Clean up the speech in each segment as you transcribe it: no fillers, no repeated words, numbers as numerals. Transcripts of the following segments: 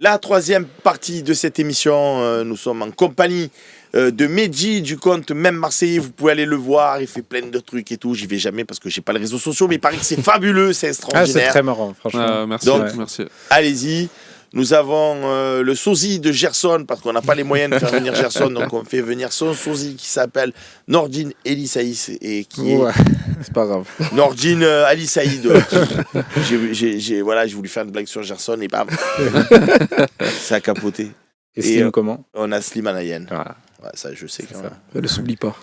La troisième partie de cette émission, nous sommes en compagnie de Mehdi du compte Même Marseillais. Vous pouvez aller le voir, il fait plein de trucs et tout. J'y vais jamais parce que j'ai pas les réseaux sociaux, mais il paraît que c'est fabuleux, c'est extraordinaire. C'est très marrant, franchement. Merci. Donc, merci. Allez-y. Nous avons le sosie de Gerson, parce qu'on n'a pas les moyens de faire venir Gerson, donc on fait venir son sosie qui s'appelle Nordine Elissaïs et qui est... c'est pas grave. Nordine Ali Saïd. J'ai voulu faire une blague sur Gerson et bam, ça a capoté. Et Slim comment? On a Slim Anayen. Voilà. Ouais, ça je sais quand même. Ne le s'oublie pas.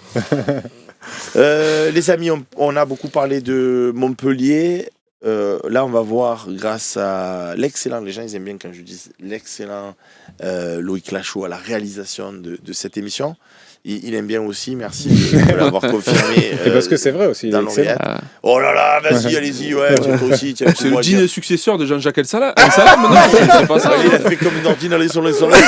Les amis, on a beaucoup parlé de Montpellier. Là, on va voir, grâce à l'excellent, les gens ils aiment bien quand je dis l'excellent Loïc Lachaud à la réalisation de cette émission. Il aime bien aussi, merci de l'avoir confirmé. Et parce que c'est vrai aussi. Dans l'oreillette. Oh là là, vas-y, allez-y, ouais, toi aussi. Tiens, c'est le digne successeur de Jean-Jacques El Salam. Non, c'est pas ça. Il a fait comme une ordine aller sur les soleils.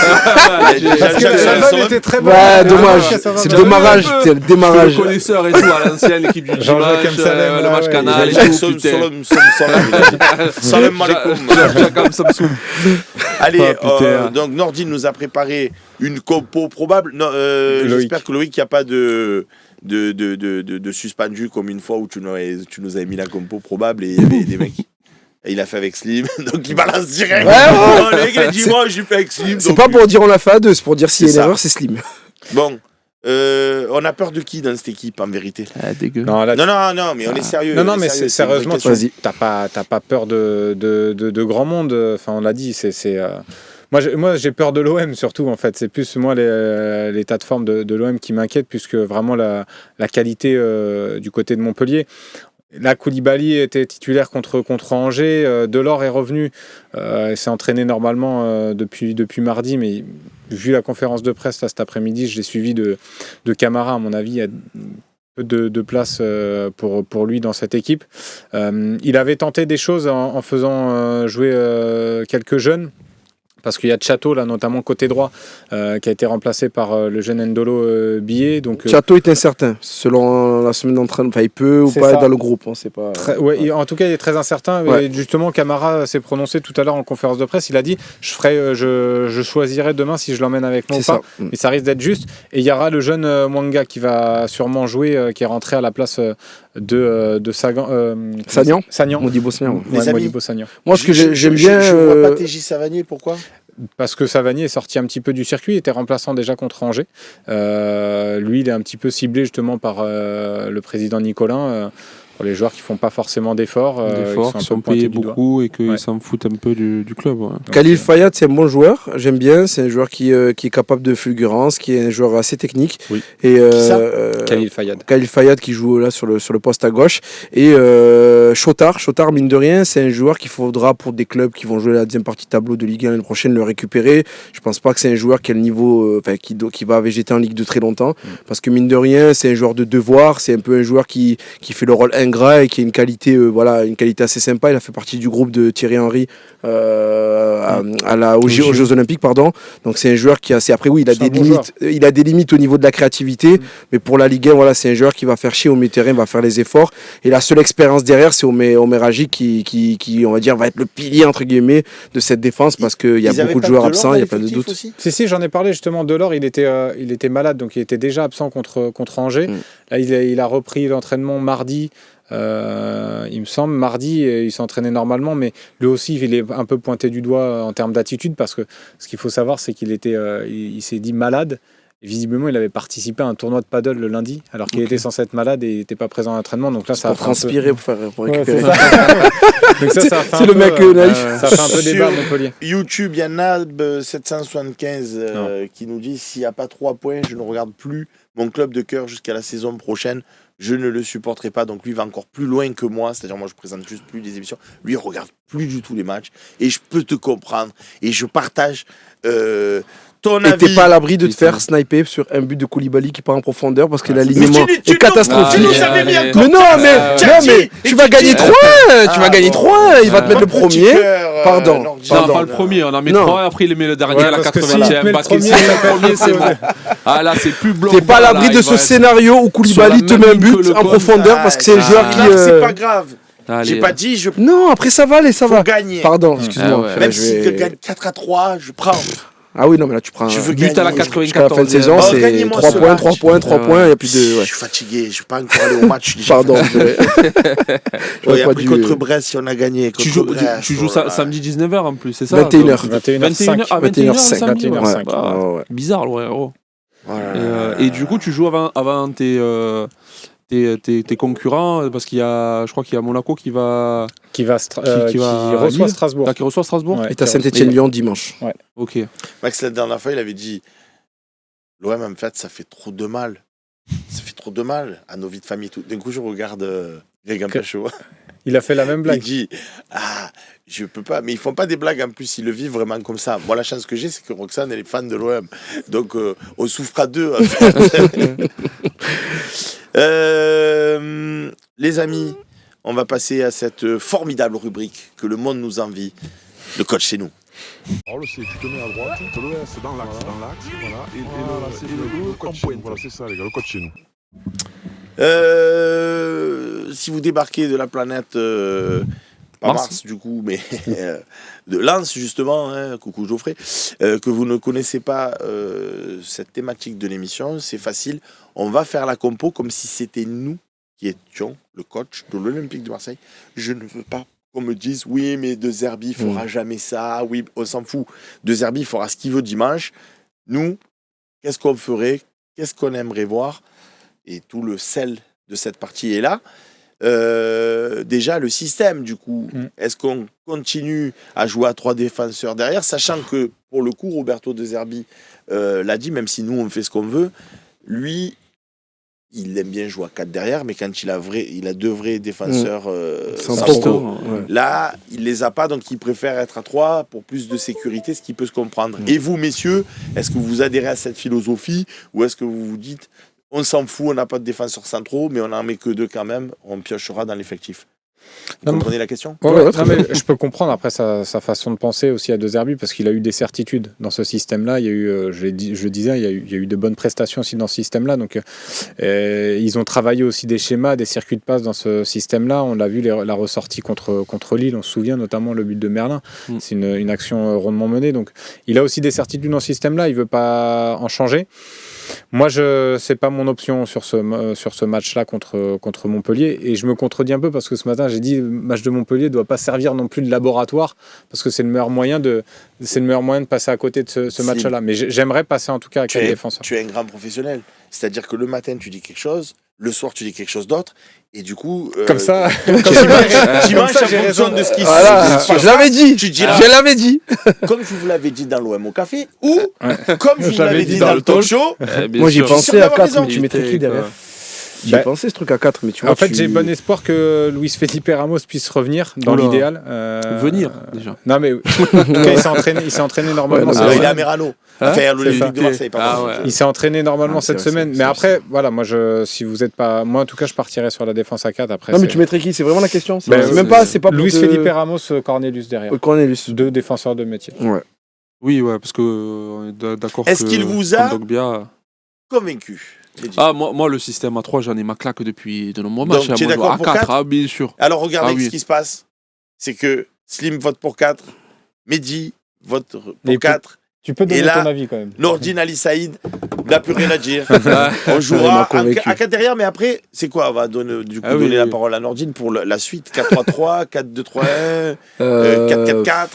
Il était très bon. Ouais, dommage. C'est le démarrage. C'était le démarrage. Le connaisseur et tout à l'ancienne, l'équipe du dimanche, le match canal et tout. Salam alaikum. Allez, donc Nordine nous a préparé une compo probable. J'espère que Loïc, il n'y a pas de suspendu comme une fois où tu nous avais mis la compo probable et il y avait des mecs. Et il a fait avec Slim, donc il balance direct. Oh, le mec, il a dit moi, j'ai fait avec Slim. C'est pas pour dire on l'a fait à deux, c'est pour dire s'il y a une erreur, c'est Slim. Bon. On a peur de qui dans cette équipe en vérité? Dégueu. Non, mais on est sérieux. Non, mais sérieusement, t'as pas peur de grand monde. Enfin, on l'a dit, Moi, j'ai peur de l'OM surtout, en fait. C'est plus, moi, l'état de forme de l'OM qui m'inquiète, puisque vraiment la qualité du côté de Montpellier. Là, Koulibaly était titulaire contre Angers. Delors est revenu. Il s'est entraîné normalement depuis mardi, mais vu la conférence de presse là, cet après-midi, je l'ai suivi de Camara. À mon avis, il y a peu de place pour lui dans cette équipe. Il avait tenté des choses en faisant jouer quelques jeunes. Parce qu'il y a Chateau, là, notamment côté droit, qui a été remplacé par le jeune Ndolo Billet. Chateau est incertain, selon la semaine d'entraînement. Enfin, il peut ou pas être dans le groupe, on ne sait pas. En tout cas, il est très incertain. Ouais. Et justement, Camara s'est prononcé tout à l'heure en conférence de presse. Il a dit je choisirai demain si je l'emmène avec moi ou pas. Mais ça risque d'être juste. Et il y aura le jeune Mwanga qui va sûrement jouer, qui est rentré à la place de Sagnan. Modibo Sagnan. Modibo Sagnan. Moi, ce que j'aime bien. Je ne vois pas TJ Savanier, pourquoi? Parce que Savanier est sorti un petit peu du circuit, il était remplaçant déjà contre Angers. Lui, il est un petit peu ciblé justement par le président Nicolin. Pour les joueurs qui ne font pas forcément d'efforts, qui sont payés beaucoup et qu'ils s'en foutent un peu du club. Ouais. Khalil Fayad, c'est un bon joueur, j'aime bien. C'est un joueur qui est capable de fulgurance, qui est un joueur assez technique. Oui. Et, Khalil Fayad. Khalil Fayad qui joue là sur le poste à gauche. Et Chotard, mine de rien, c'est un joueur qu'il faudra pour des clubs qui vont jouer la deuxième partie de tableau de Ligue 1 l'année prochaine le récupérer. Je ne pense pas que c'est un joueur qui a le niveau, qui va végéter en Ligue de très longtemps. Parce que mine de rien, c'est un joueur de devoir, c'est un peu un joueur qui fait le rôle ingrat et qui a une qualité assez sympa. Il a fait partie du groupe de Thierry Henry aux Jeux Olympiques, pardon. Donc c'est un joueur qui a après oui, il a des limites au niveau de la créativité, mais pour la Ligue 1, voilà, c'est un joueur qui va faire chier au milieu de terrain, va faire les efforts, et la seule expérience derrière, c'est Omer Hadji qui on va dire va être le pilier entre guillemets de cette défense, parce qu'il y a beaucoup de joueurs absents, il y a plein de doutes. Si, j'en ai parlé justement. Delors, il était malade, donc il était déjà absent contre Angers. Là, il a repris l'entraînement mardi. Il me semble, mardi, il s'entraînait normalement, mais lui aussi, il est un peu pointé du doigt en termes d'attitude, parce que ce qu'il faut savoir, c'est qu'il s'est dit malade. Et visiblement, il avait participé à un tournoi de paddle le lundi, alors qu'il était censé être malade et il n'était pas présent à l'entraînement. Donc là, ça pour transpirer, pour récupérer. Donc c'est le mec naïf. Ça fait un peu débat à Montpellier. YouTube, il y a Nab775 qui nous dit s'il n'y a pas 3 points, je ne regarde plus mon club de cœur jusqu'à la saison prochaine. Je ne le supporterai pas, donc lui il va encore plus loin que moi, c'est-à-dire moi je présente juste plus des émissions, lui il regarde plus du tout les matchs, et je peux te comprendre, et je partage ton avis. Et t'es pas à l'abri de te faire sniper sur un but de Koulibaly qui part en profondeur parce que l'alignement est catastrophique. Mais tu vas gagner 3, il va te mettre le premier. Pardon. Non, pas le premier, on en met 3, après il met le dernier à la 80e, parce que si le premier c'est bon. Ah là c'est plus blanc. T'es pas à l'abri de ce scénario où Koulibaly te met un but en profondeur parce que c'est un joueur qui... C'est pas grave. J'ai pas dit Non, après ça va, ça va. Gagner. Pardon, excuse-moi. Même si je gagne 4-3, je prends. Ah oui, non, mais là, tu prends. Je veux but à la 94e. Jusqu'à la fin de saison, c'est 3 points, il n'y a plus de. Je suis fatigué, je ne suis pas encore allé au match. Pardon. J'aurais appris contre Brest si on a gagné. Tu joues samedi 19h en plus, c'est ça 21h. 21h. Bizarre, ouais. Et du coup, tu joues avant tes concurrents, parce je crois qu'il y a Monaco qui reçoit Strasbourg. Qui reçoit Strasbourg. Ouais, et t'as Saint-Etienne-Lyon dimanche. Ouais. Ok. Max, la dernière fois, il avait dit l'OM, en fait, ça fait trop de mal. Ça fait trop de mal à nos vies de famille. D'un coup, je regarde Greg Ampachot. Il a fait la même blague. Il dit je peux pas. Mais ils font pas des blagues en plus, ils le vivent vraiment comme ça. Moi, la chance que j'ai, c'est que Roxane, elle est fan de l'OM. Donc, on souffre à deux. En fait. Les amis, on va passer à cette formidable rubrique que le monde nous envie. Le coach chez nous. Alors le C, tu te mets à droite, le S dans l'axe, voilà. Et le coach chez nous. Voilà, c'est ça les gars, le coach chez nous. Si vous débarquez de la planète Mars du coup, mais de Lens justement, coucou Geoffrey, que vous ne connaissez pas cette thématique de l'émission, c'est facile. On va faire la compo comme si c'était nous qui étions le coach de l'Olympique de Marseille. Je ne veux pas qu'on me dise oui, mais De Zerbi fera jamais ça. Oui, on s'en fout. De Zerbi fera ce qu'il veut dimanche. Nous, qu'est-ce qu'on ferait? Qu'est-ce qu'on aimerait voir? Et tout le sel de cette partie est là. Déjà, le système, du coup, est-ce qu'on continue à jouer à 3 défenseurs derrière, sachant que, pour le coup, Roberto De Zerbi l'a dit, même si nous, on fait ce qu'on veut, lui, il aime bien jouer à 4 derrière, mais quand il a 2 vrais défenseurs centraux, là, il les a pas, donc il préfère être à 3 pour plus de sécurité, ce qui peut se comprendre. Et vous, messieurs, est-ce que vous adhérez à cette philosophie, ou est-ce que vous vous dites on s'en fout, on n'a pas de défenseurs centraux, mais on n'en met que 2 quand même, on piochera dans l'effectif. Vous comprenez la question? Non, mais je peux comprendre après sa façon de penser aussi à De Zerbi, parce qu'il a eu des certitudes dans ce système-là. Il y a eu, je le disais, il y a eu de bonnes prestations aussi dans ce système-là. Donc, ils ont travaillé aussi des schémas, des circuits de passe dans ce système-là. On l'a vu, la ressortie contre Lille, on se souvient notamment le but de Merlin. C'est une action rondement menée. Donc, il a aussi des certitudes dans ce système-là. Il ne veut pas en changer. Moi, c'est pas mon option sur ce match-là contre Montpellier, et je me contredis un peu parce que ce matin j'ai dit le match de Montpellier doit pas servir non plus de laboratoire parce que c'est le meilleur moyen de passer à côté de ce match-là. Mais j'aimerais passer en tout cas à 4 défenseurs. Tu es un grand professionnel, c'est-à-dire que le matin tu dis quelque chose, le soir tu dis quelque chose d'autre. Et du coup, comme ça, dimanche, en fonction de ce qui se passe. Je l'avais dit. Je l'avais dit. Comme je vous l'avais dit dans l'OM au café, ou comme je vous l'avais dit dans le talk show. Moi, j'ai pensé à 4, mais tu mettrais qui derrière? J'ai pensé ce truc à 4, mais tu vois. En fait, j'ai bon espoir que Luis Felipe Ramos puisse revenir dans l'idéal. Venir, déjà. Non, mais il s'est entraîné normalement. Il est à Merano. Enfin, l'Olympique de Marseille, pardon. Il s'est entraîné normalement cette semaine. Mais après, voilà, moi, si vous n'êtes pas. Moi, en tout cas, je partirais sur la défense à 4. Après, non, mais tu mettrais qui? C'est vraiment la question. C'est même pas. C'est pas Luis Felipe Ramos, Cornelius derrière. Cornelius. 2 défenseurs de métier. Ouais. Oui, parce que on est d'accord. Est-ce qu'il vous a convaincu? Moi, le système à 3, j'en ai ma claque depuis de nombreux matchs. Donc, tu es d'accord pour 4 bien sûr. Alors, regardez ce qui se passe. C'est que Slim vote pour 4, Mehdi vote pour 4. Tu peux donner ton avis quand même. Nordine Ali Saïd n'a plus rien à dire. On jouera à 4 derrière, mais après, c'est quoi? On va donner la parole à Nordine pour la suite. 4-3-3, 4-2-3-1, 4-4-4.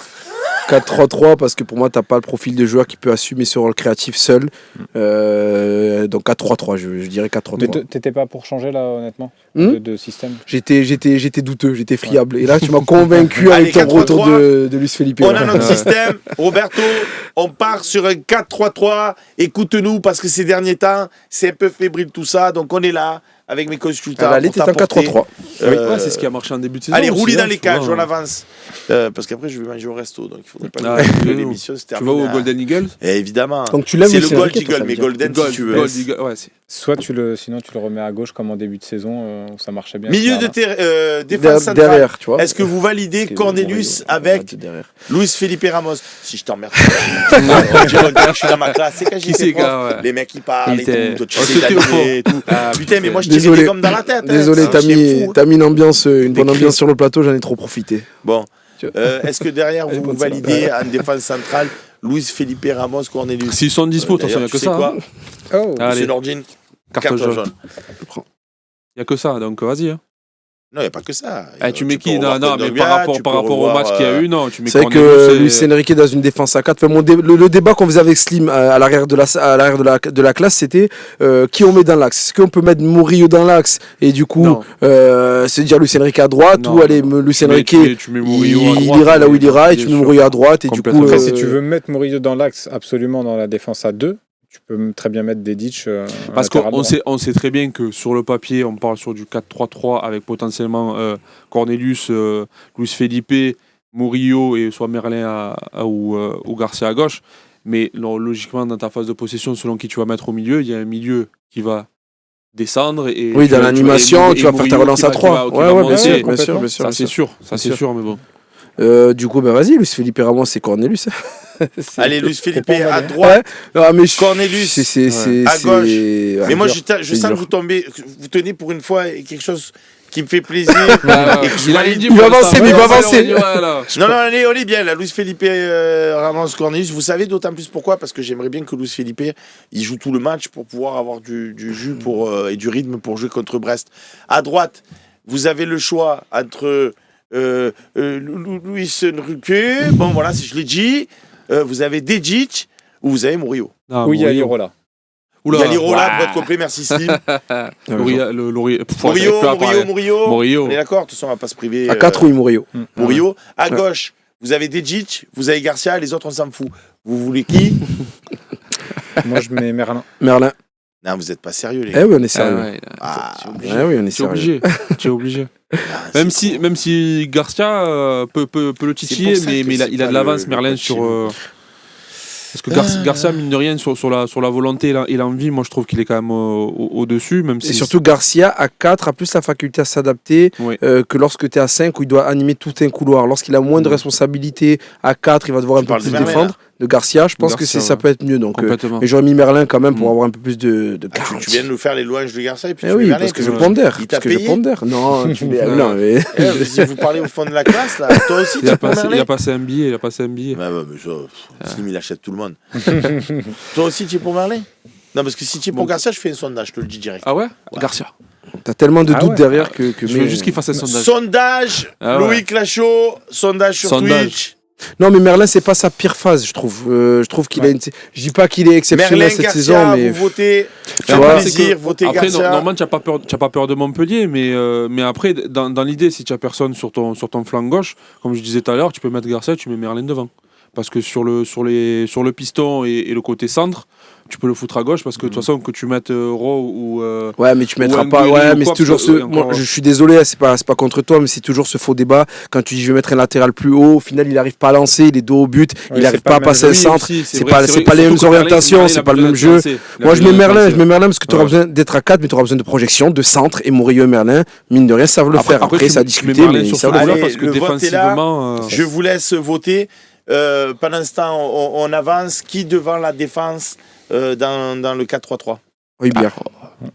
4-3-3 parce que pour moi t'as pas le profil de joueur qui peut assumer ce rôle créatif seul. Donc 4-3-3, je dirais 4-3-3. Mais t'étais pas pour changer là honnêtement de système? J'étais douteux, j'étais friable. Et là tu m'as convaincu avec ton retour de Luis Felipe. On a notre système, Roberto, on part sur un 4-3-3. Écoute-nous parce que ces derniers temps c'est un peu fébrile tout ça, donc on est là avec mes consultants. Allez, t'es en 4-3-3. C'est ce qui a marché en début de saison. Allez, roulez dans les cages, on avance. Parce qu'après, je vais manger au resto, donc il faudrait pas que l'émission se termine. Tu vas au Golden Eagle? Évidemment. Donc tu lèves c'est le Gold Eagle, mais Golden si tu veux. Soit sinon tu le remets à gauche comme en début de saison, ça marchait bien. Milieu de défense centrale. Derrière, tu vois. Est-ce que vous validez Cornelius avec Luis Felipe Ramos? Si je t'emmerde, je suis dans ma classe. C'est quand j'étais prof. Les mecs qui parlent et tout. Tu sais et tout. Putain, mais moi je désolé. Comme dans la tête. Désolé, t'as mis une bonne ambiance sur le plateau, j'en ai trop profité. Bon. Est-ce que derrière, vous validez en défense centrale Luis Felipe Ramos, Cornelius? S'ils sont dispo, de toute façon, il n'y a que ça. Quoi Allez. Monsieur Nordine, carton jaune. Il n'y a que ça, donc vas-y. Non, il n'y a pas que ça. Tu mets qui? Non, mais par rapport au match qu'il y a eu, non. C'est vrai que Luis Enrique dans une défense à 4. Le débat qu'on faisait avec Slim à l'arrière de la classe, c'était qui on met dans l'axe. Est-ce qu'on peut mettre Murillo dans l'axe et du coup se dire Luis Enrique à droite ou aller Luis Enrique il ira là où il ira et tu mets Murillo à droite et du coup. Après, si tu veux mettre Murillo dans l'axe, absolument dans la défense à 2. Tu peux très bien mettre Dedic. Parce qu'on sait très bien que sur le papier, on parle sur du 4-3-3 avec potentiellement Cornelius, Luis Felipe, Murillo et soit Merlin ou Garcia à gauche. Mais logiquement, dans ta phase de possession, selon qui tu vas mettre au milieu, il y a un milieu qui va descendre. Oui, dans l'animation, tu vas faire ta relance à 3. Bien sûr. Ça, c'est sûr, mais bon. Du coup, vas-y, Luis Felipe Ramos, c'est Cornelius. Allez, Luis Felipe à droite. Cornelius à gauche. Mais moi, je sens que vous tenez pour une fois quelque chose qui me fait plaisir. Il va avancer. Non, on est bien là. Luis Felipe Ramos, Cornelius. Vous savez d'autant plus pourquoi? Parce que j'aimerais bien que Luis Felipe il joue tout le match pour pouvoir avoir du jus et du rythme pour jouer contre Brest. À droite, vous avez le choix entre Luis Enrique. Bon, voilà, si je l'ai dit. Vous avez Dedic ou vous avez Murillo. Oui, il y a Lirola. Il y a Lirola pour être complet, merci Slim. Murillo. On est d'accord, de toute façon, on ne va pas se priver. À 4, oui, Murillo. Murillo. À gauche, vous avez Dedic, vous avez Garcia, les autres, on s'en fout. Vous voulez qui? Moi, je mets Merlin. Non, vous n'êtes pas sérieux, les gars. Eh oui, on est sérieux. Oui, on est sérieux. Tu es obligé. Même si Garcia peut le titiller, mais il a de l'avance, Merlin, sur... Parce que Garcia, mine de rien, sur la volonté et l'envie, moi je trouve qu'il est quand même au-dessus. Et surtout, Garcia, à 4, a plus la faculté à s'adapter que lorsque tu es à 5, où il doit animer tout un couloir. Lorsqu'il a moins de responsabilités, à 4, il va devoir un peu plus défendre. De Garcia, je pense que ça peut être mieux. Donc, mais j'aurais mis Merlin quand même pour avoir un peu plus de garantie. Tu viens de nous faire les louanges de Garcia et puis oui, parce que je pondère. Il t'a payé. Non, mais... Si vous parlez au fond de la classe, là, toi aussi, il a passé un billet. Slim, il achète tout le monde. Toi aussi, tu es pour Merlin? Non, parce que si tu es pour Garcia, je fais un sondage, je te le dis direct. Ah ouais? Garcia. T'as tellement de doutes derrière que... Je veux juste qu'il fasse un sondage. Sondage, Louis Clachot, sondage sur Twitch. Non, mais Merlin, c'est pas sa pire phase, je trouve. Je trouve qu'il a une... Je dis pas qu'il est exceptionnel cette saison, mais... Vous votez, votez après, Garcia. Normalement, tu n'as pas peur de Montpellier, mais après, dans l'idée, si tu n'as personne sur ton flanc gauche, comme je disais tout à l'heure, tu peux mettre Garcia, tu mets Merlin devant. Parce que sur le piston et le côté centre, tu peux le foutre à gauche parce que de toute façon que tu mettes Raw ou ouais, mais tu mettras pas. Ouais, mais c'est toujours ce. Moi, je suis désolé, c'est pas contre toi, mais c'est toujours ce faux débat. Quand tu dis je vais mettre un latéral plus haut, au final il arrive pas à lancer, il est dos au but, il arrive pas à passer un centre. C'est pas les mêmes orientations, c'est pas le même jeu. Moi je mets Merlin parce que tu auras besoin d'être à 4, mais tu auras besoin de projection, de centre, et Murillo et Merlin, mine de rien, savent le faire. Après ça a discuté, mais ils savent le faire parce que défensivement. Je vous laisse voter. Pendant ce temps, on avance. Qui devant la défense dans le 4-3-3?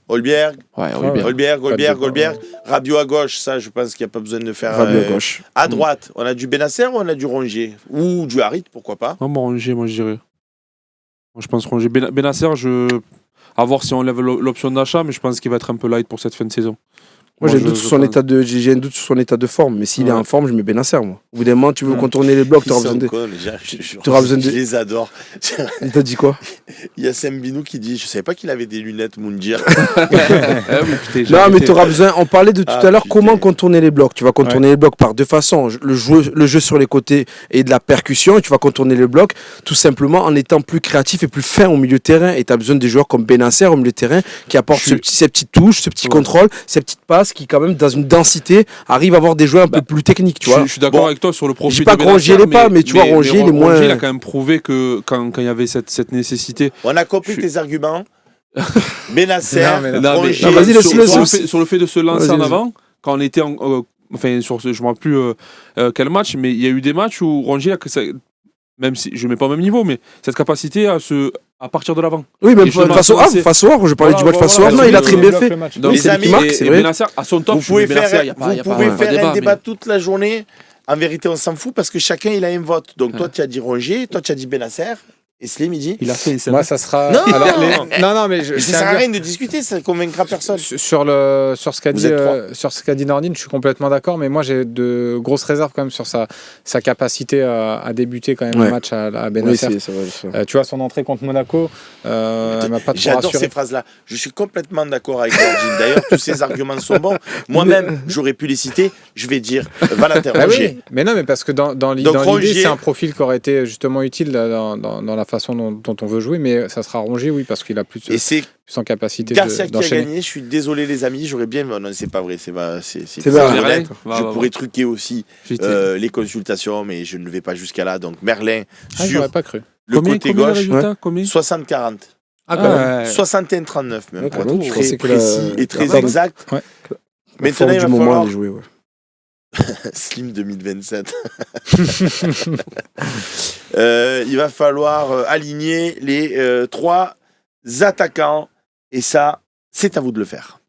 Holberg. Goldberg. Rabiot à gauche, ça je pense qu'il n'y a pas besoin de faire. Rabiot à gauche. À droite, on a du Benasser ou on a du Rongier? Ou du Harit, pourquoi pas? Non, Rongier, moi je dirais. Moi je pense Rongier. Benasser, à voir si on lève l'option d'achat, mais je pense qu'il va être un peu light pour cette fin de saison. Moi, j'ai un doute sur son état de forme, mais s'il est en forme, je mets Benasser, moi. Au bout d'un moment, tu veux contourner les blocs, tu auras besoin de. Je les adore. Il t'a dit quoi? Il y a Sembinou qui dit, je savais pas qu'il avait des lunettes Moundir. Non, mais tu auras besoin. On parlait de tout à l'heure, comment contourner les blocs. Tu vas contourner les blocs par deux façons. Le jeu sur les côtés et de la percussion, et tu vas contourner les blocs tout simplement en étant plus créatif et plus fin au milieu de terrain. Et tu as besoin des joueurs comme Benasser au milieu de terrain qui apportent ces petites touches, ce petit contrôle, ces petites passes qui, quand même, dans une densité, arrive à avoir des joueurs un peu plus techniques. Tu vois. Je suis d'accord avec toi sur le profil. Je dis pas que Rongier l'est pas, mais tu vois, Rongier, il est moins. Rongier, il a quand même prouvé que quand il y avait cette nécessité. On a compris tes arguments. Benasser, Rongier. Sur le fait de se lancer en avant, quand on était je ne me rappelle plus quel match, mais il y a eu des matchs où Rongier même si je ne mets pas au même niveau, mais cette capacité à partir de l'avant. Oui, même face au Havre, je parlais du match face au Havre, il a très bien fait. Donc, les amis, et Benacer, à son top, vous pouvez faire un débat toute la journée. En vérité, on s'en fout parce que chacun il a un vote. Donc toi, tu as dit Rongier, toi, tu as dit Benacer. Et Slim, il dit il a fait ça. Moi, ça sera. Non, mais ça sert à rien de discuter, ça ne convaincra personne. Sur ce qu'a dit Nordine, je suis complètement d'accord, mais moi j'ai de grosses réserves quand même sur sa capacité à débuter quand même un match à Benacer. Oui, c'est vrai. Tu vois, son entrée contre Monaco, elle m'a pas trop J'adore rassuré. ces phrases-là. Je suis complètement d'accord avec Nordine. D'ailleurs, tous ces arguments sont bons. Moi-même, j'aurais pu les citer. Je vais dire Valentin Rongier. Oui, mais non, mais parce que dans l'idée, c'est un profil qui aurait été justement utile dans la façon dont on veut jouer, mais ça sera Rongier, oui, parce qu'il a plus en capacité Garcia d'enchaîner. Qui a gagné, je suis désolé les amis, j'aurais bien... Non, c'est pas vrai, c'est Merlin. Je pourrais truquer aussi les consultations, mais je ne vais pas jusqu'à là. Donc Merlin sur pas cru. Le côté gauche, 60-40. 61-39 même, pour être très que précis et très exact. Ouais. Maintenant, il va falloir... jouer, Slim 2027. Il va falloir aligner les 3 attaquants et ça, c'est à vous de le faire.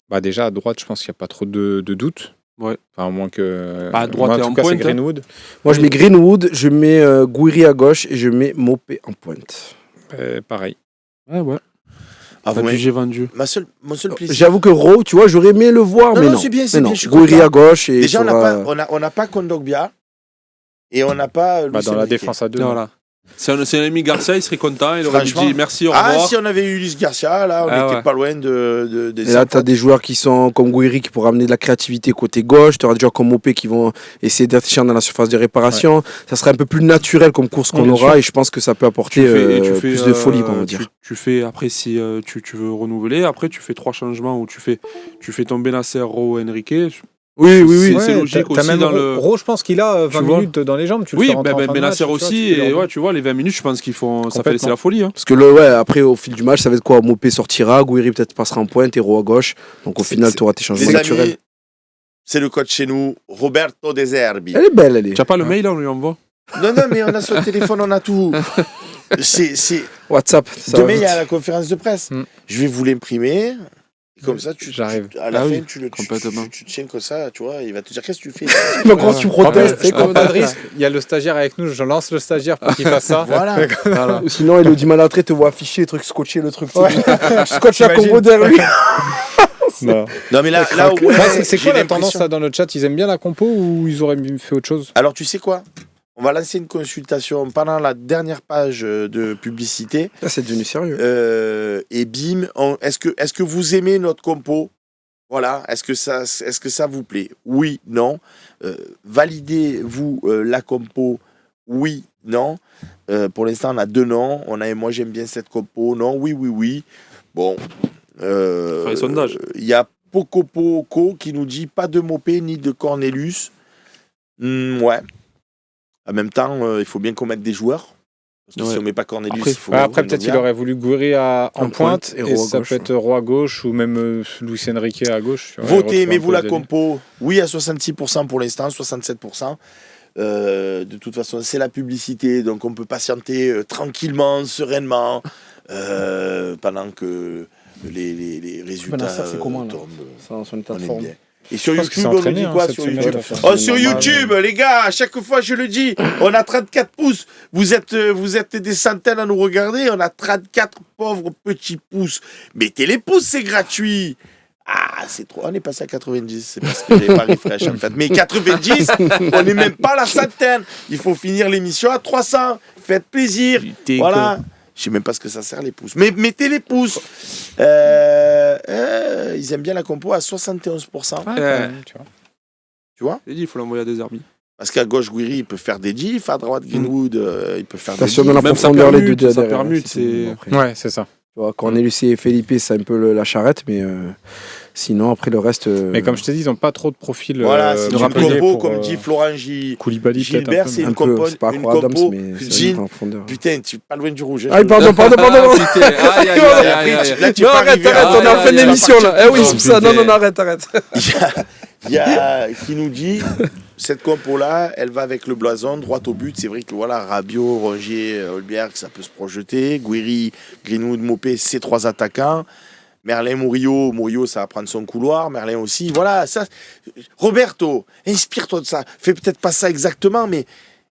Bah déjà à droite, je pense qu'il n'y a pas trop de doute. Ouais. Enfin, à moins que. À droite et en cas, pointe. C'est Greenwood. Moi, je mets Greenwood, je mets Gouiri à gauche et je mets Mopé en pointe. Pareil. Ouais. J'ai vendu. Mon seul plaisir. J'avoue que Rowe, tu vois, j'aurais aimé le voir, mais non. C'est bien, je suis Gouiri à gauche et. Déjà, on n'a pas Kondogbia et on n'a pas. Dans la défense à 2. Voilà. Si on avait mis Garcia, il serait content. Il aurait dit merci, au revoir. Si on avait eu Luis Garcia, là, on n'était pas loin des. Et là, tu as des joueurs qui sont comme Gouiri qui pourraient amener de la créativité côté gauche. Tu auras des joueurs comme Mopé qui vont essayer d'être dans la surface de réparation. Ouais. Ça serait un peu plus naturel comme course qu'on aura et je pense que ça peut apporter plus de folie, on va dire. Tu fais, après, si tu veux renouveler, après, tu fais 3 changements où tu fais tomber Nasser, Rowe, Enrique. Oui. C'est logique aussi. Même Ro, je pense qu'il a 20 minutes dans les jambes. Benacer aussi. Et tu vois, les 20 minutes, je pense qu'ils font. Ça fait laisser la folie. Hein. Parce que après, au fil du match, ça va être quoi? Mopé sortira, Gouiri peut-être passera en pointe et Ro à gauche. Donc au final, tu auras tes changements naturels. C'est le coach chez nous, Roberto De Zerbi. Elle est belle, elle est. Tu n'as pas le mail, on lui envoie? Non, mais on a son téléphone, on a tout. C'est WhatsApp. Demain, il y a la conférence de presse. Je vais vous l'imprimer. Comme ça, à la fin, tu tiens comme ça, tu vois, il va te dire qu'est-ce que tu fais. Quand tu protestes, c'est comme pas de risque. Il y a le stagiaire avec nous, je lance le stagiaire pour qu'il fasse ça. Voilà. Ou sinon, Elodie Malatré te voit afficher les trucs scotchés, le truc. Scotch à combo derrière lui. Non, mais là c'est quoi la tendance là dans le chat? Ils aiment bien la compo ou ils auraient fait autre chose? Alors, tu sais quoi? On va lancer une consultation pendant la dernière page de publicité. C'est devenu sérieux. Et bim, est-ce que vous aimez notre compo? Voilà, est-ce que ça vous plaît? Oui, non. Validez-vous la compo? Oui, non. Pour l'instant, on a 2 non. Moi, j'aime bien cette compo. Non, oui. Bon. Les sondages. Il y a Poco qui nous dit pas de Mopé ni de Cornelius. Ouais. En même temps, il faut bien qu'on mette des joueurs. Parce que si on ne met pas Cornelius, après peut-être qu'il aurait voulu Gouiri en pointe et ça peut être Rowe à gauche ou même Luis Enrique à gauche. Votez, aimez-vous la compo? Oui à 66% pour l'instant, 67%. De toute façon, c'est la publicité, donc on peut patienter tranquillement, sereinement, pendant que les résultats c'est comment, tombent. Ça, en son état de forme. Et sur YouTube, on nous dit quoi sur YouTube? Sur YouTube, les gars, à chaque fois je le dis, on a 34 pouces. Vous êtes des centaines à nous regarder, on a 34 pauvres petits pouces. Mettez les pouces, c'est gratuit. Ah, c'est trop. On est passé à 90, c'est parce que j'avais pas refresh en fait. Mais 90, on n'est même pas à la centaine. Il faut finir l'émission à 300. Faites plaisir. Voilà. Je sais même pas ce que ça sert les pouces. Mais mettez les pouces. Ils aiment bien la compo à 71%. Tu vois? Il faut l'envoyer à des armies. Parce qu'à gauche, Gouiri, il peut faire des gifs. À droite, Greenwood, il peut faire des gifs. Même ça permute, ça permute. Ouais, c'est ça. Cornelius et Felipe, c'est un peu la charrette, mais Sinon, après le reste. Mais comme je t'ai dit, ils n'ont pas trop de profil. Voilà, c'est une compo, comme dit Florent Koulibaly, Gilbert, c'est une compo. Putain, tu es pas loin du rouge. Ah, pardon. Non, arrête, on est en fin d'émission là. Eh oui, c'est ça. Non, arrête. Il y a qui nous dit cette compo-là, elle va avec le blason, droit au but. C'est vrai que voilà, Rabiot, Rongier, Holberg, ça peut se projeter. Guiri, Greenwood, Mopé, ces 3 attaquants. Merlin, Murillo, ça va prendre son couloir. Merlin aussi, voilà. Ça. Roberto, inspire-toi de ça. Fais peut-être pas ça exactement, mais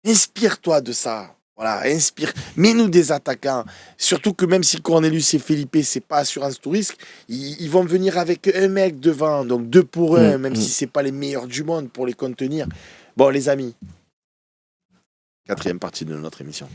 inspire-toi de ça. Voilà, inspire. Mets-nous des attaquants. Surtout que même si Cornelius et Felipe, c'est pas assurance tout risque, ils vont venir avec un mec devant, donc 2 pour 1, même si c'est pas les meilleurs du monde pour les contenir. Bon, les amis, 4e partie de notre émission.